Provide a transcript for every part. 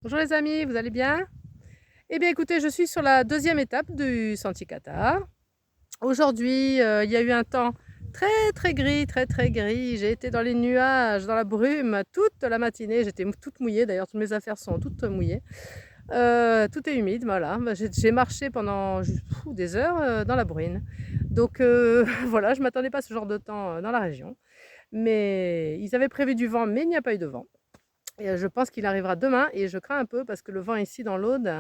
Bonjour les amis, vous allez bien? Eh bien écoutez, je suis sur la deuxième étape du Sentier Qatar. Aujourd'hui, il y a eu un temps très gris, très gris. J'ai été dans les nuages, dans la brume toute la matinée. J'étais toute mouillée, d'ailleurs toutes mes affaires sont toutes mouillées. Tout est humide, voilà. Bah, j'ai marché pendant des heures dans la bruine. Donc voilà, je ne m'attendais pas à ce genre de temps dans la région. Mais ils avaient prévu du vent, mais il n'y a pas eu de vent. Et je pense qu'il arrivera demain et je crains un peu parce que le vent ici dans l'Aude,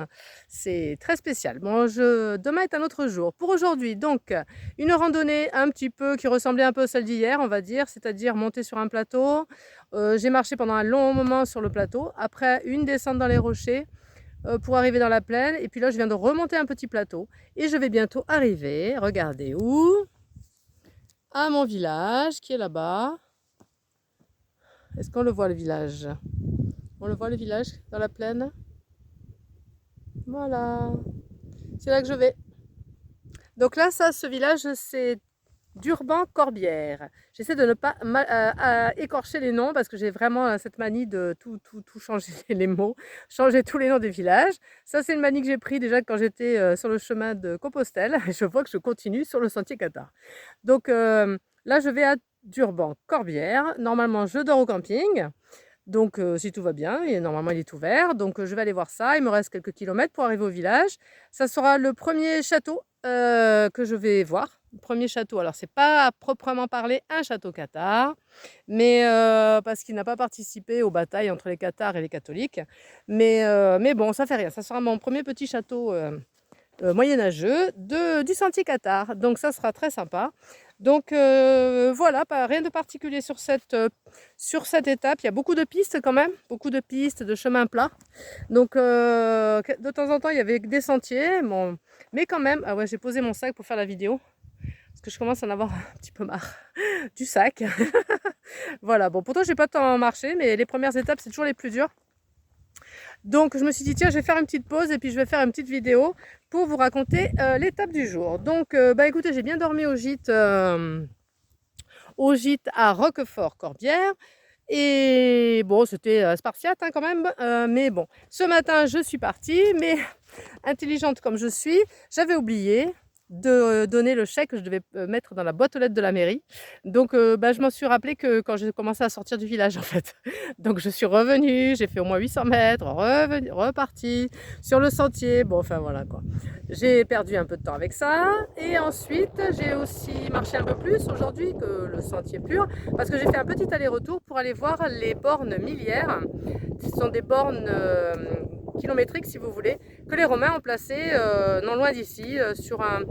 c'est très spécial. Bon, demain est un autre jour. Pour aujourd'hui, donc, une randonnée un petit peu qui ressemblait un peu à celle d'hier, on va dire, c'est-à-dire monter sur un plateau. J'ai marché pendant un long moment sur le plateau. Après, une descente dans les rochers pour arriver dans la plaine. Et puis là, je viens de remonter un petit plateau et je vais bientôt arriver, regardez où? À mon village qui est là-bas. Est-ce qu'on le voit le village? On le voit le village dans la plaine? Voilà, c'est là que je vais. Donc là, ce village, c'est d'Urban-Corbière. J'essaie de ne pas écorcher les noms parce que j'ai vraiment cette manie de tout changer les mots, changer tous les noms des villages. Ça, c'est une manie que j'ai pris déjà quand j'étais sur le chemin de Compostelle. Et je vois que je continue sur le sentier Qatar. Donc là, je vais à Durban-Corbière. Normalement, je dors au camping. Donc, si tout va bien, et normalement il est ouvert, donc je vais aller voir ça. Il me reste quelques kilomètres pour arriver au village. Ça sera le premier château que je vais voir. Le premier château. Alors, c'est pas à proprement parler un château cathare, mais parce qu'il n'a pas participé aux batailles entre les cathares et les catholiques. Mais bon, ça fait rien. Ça sera mon premier petit château moyenâgeux du sentier Qatar. Donc ça sera très sympa. Donc voilà, rien de particulier sur cette étape. Il y a beaucoup de pistes quand même, beaucoup de pistes, de chemins plats. Donc de temps en temps, il y avait des sentiers. Bon, mais quand même, ah ouais, j'ai posé mon sac pour faire la vidéo. Parce que je commence à en avoir un petit peu marre du sac. Voilà, bon, pourtant, j'ai pas tant marché, mais les premières étapes, c'est toujours les plus dures. Donc je me suis dit tiens, je vais faire une petite pause et puis je vais faire une petite vidéo pour vous raconter l'étape du jour. Donc bah écoutez, j'ai bien dormi au gîte à Roquefort-Corbière. Et bon, c'était spartiate hein, quand même, mais bon, ce matin je suis partie, mais intelligente comme je suis, j'avais oublié de donner le chèque que je devais mettre dans la boîte aux lettres de la mairie. Donc bah, je m'en suis rappelé que quand j'ai commencé à sortir du village en fait. Donc je suis revenue, j'ai fait au moins 800 mètres, repartie sur le sentier. Bon enfin voilà quoi. J'ai perdu un peu de temps avec ça. Et ensuite j'ai aussi marché un peu plus aujourd'hui que le sentier pur. Parce que j'ai fait un petit aller-retour pour aller voir les bornes milliaires. Ce sont des bornes kilométriques si vous voulez, que les Romains ont placé non loin d'ici, sur un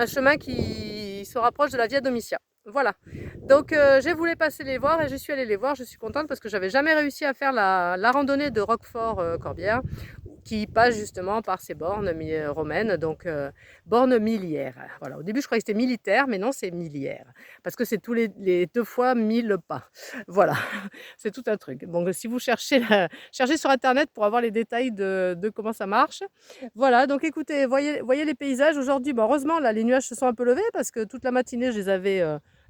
chemin qui se rapproche de la Via Domitia. Voilà. Donc j'ai voulu passer les voir et je suis allée les voir. Je suis contente parce que j'avais jamais réussi à faire la randonnée de Roquefort-Corbière qui passe justement par ces bornes romaines, donc bornes milliaires. Voilà. Au début, je croyais que c'était militaire, mais non, c'est milliaire. Parce que c'est tous les 2 fois 1000 pas. Voilà, c'est tout un truc. Donc, si vous cherchez sur Internet pour avoir les détails de comment ça marche. Voilà, donc écoutez, voyez les paysages. Aujourd'hui, bon, heureusement, là, les nuages se sont un peu levés parce que toute la matinée, je les avais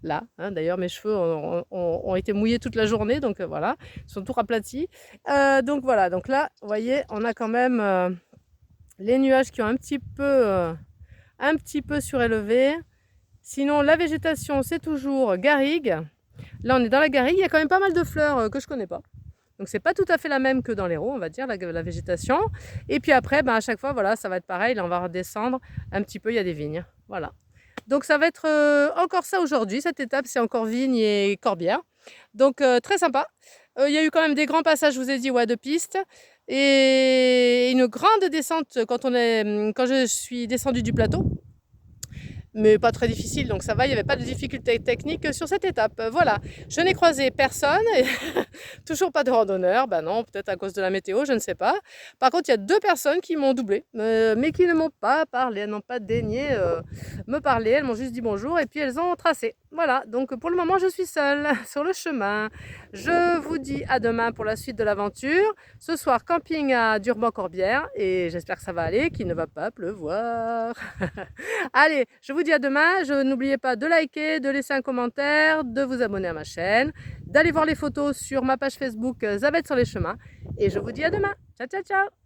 là. Hein. D'ailleurs, mes cheveux ont été mouillés toute la journée, donc voilà, ils sont tout aplatis. Donc voilà, donc là, vous voyez, on a quand même les nuages qui ont un petit peu surélevé. Sinon, la végétation, c'est toujours garrigue. Là, on est dans la garrigue. Il y a quand même pas mal de fleurs que je connais pas. Donc, c'est pas tout à fait la même que dans l'Hérault, on va dire, la végétation. Et puis après, ben, à chaque fois, voilà, ça va être pareil. Là, on va redescendre un petit peu. Il y a des vignes. Voilà. Donc, ça va être encore ça aujourd'hui. Cette étape, c'est encore vignes et corbières. Donc, très sympa. Il y a eu quand même des grands passages, je vous ai dit, ouais, de pistes. Et une grande descente quand je suis descendue du plateau. Mais pas très difficile, donc ça va, il n'y avait pas de difficulté technique sur cette étape. Voilà, je n'ai croisé personne, et toujours pas de randonneur, ben non, peut-être à cause de la météo, je ne sais pas. Par contre, il y a 2 personnes qui m'ont doublé, mais qui ne m'ont pas parlé, elles n'ont pas daigné me parler, elles m'ont juste dit bonjour et puis elles ont tracé. Voilà, donc pour le moment, je suis seule sur le chemin. Je vous dis à demain pour la suite de l'aventure. Ce soir, camping à Durban-Corbière et j'espère que ça va aller, qu'il ne va pas pleuvoir. Allez, je vous dis à demain. N'oubliez pas de liker, de laisser un commentaire, de vous abonner à ma chaîne, d'aller voir les photos sur ma page Facebook Zabeth sur les chemins. Et je vous dis à demain. Ciao, ciao, ciao!